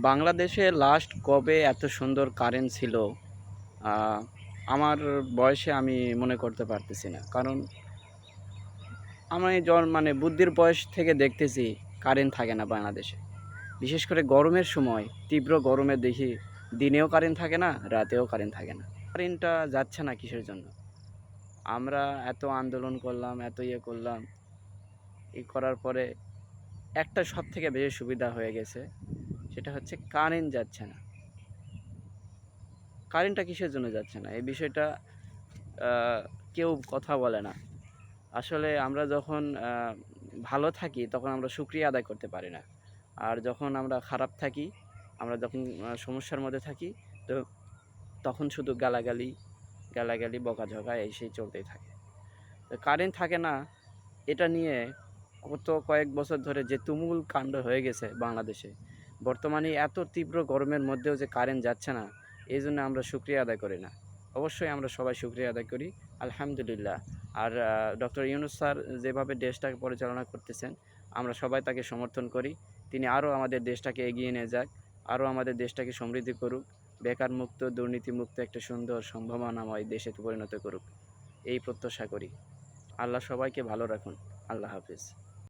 বাংলাদেশে লাস্ট কবে এত সুন্দর কারেন্ট ছিল? আহ, আমার বয়সে আমি মনে করতে পারতেছি না, কারণ আমি মানে বুদ্ধির বয়স থেকে দেখতেছি কারেন্ট থাকে না বাংলাদেশে। বিশেষ করে গরমের সময়, তীব্র গরমে দেখি দিনেও কারেন্ট থাকে না, রাতেও কারেন্ট থাকে না। কারেন্টটা যাচ্ছে না কিসের জন্য? আমরা এত আন্দোলন করলাম, এত ইয়ে করলাম, এই করার পরে একটা সব থেকে বেশি সুবিধা হয়ে গেছে, সেটা হচ্ছে কারেন্ট যাচ্ছে না। কারেন্টটা কিসের জন্য যাচ্ছে না এই বিষয়টা কেউ কথা বলে না। আসলে আমরা যখন ভালো থাকি তখন আমরা শুকরিয়া আদায় করতে পারি না। আর যখন আমরা খারাপ থাকি, আমরা যখন সমস্যার মধ্যে থাকি, তো তখন শুধু গালাগালি গালাগালি বকাঝকা এই সেই চলতেই থাকে। তো কারেন্ট থাকে না, এটা নিয়ে কয়েক বছর ধরে যে তুমুল কাণ্ড হয়ে গেছে বাংলাদেশে। বর্তমানে এত তীব্র গরমের মধ্যেও যে কারেন্ট যাচ্ছে না, এই জন্য আমরা শুকরিয়া আদায় করি না। অবশ্যই আমরা সবাই শুকরিয়া আদায় করি, আলহামদুলিল্লাহ। আর ডক্টর ইউনূস স্যার যেভাবে দেশটাকে পরিচালনা করতেছেন, আমরা সবাই তাকে সমর্থন করি। তিনি আরও আমাদের দেশটাকে এগিয়ে নিয়ে যাক, আরও আমাদের দেশটাকে সমৃদ্ধি করুক, বেকার মুক্ত, দুর্নীতিমুক্ত একটা সুন্দর সম্ভাবনাময় দেশে পরিণত করুক, এই প্রত্যাশা করি। আল্লাহ সবাইকে ভালো রাখুন। আল্লাহ হাফিজ।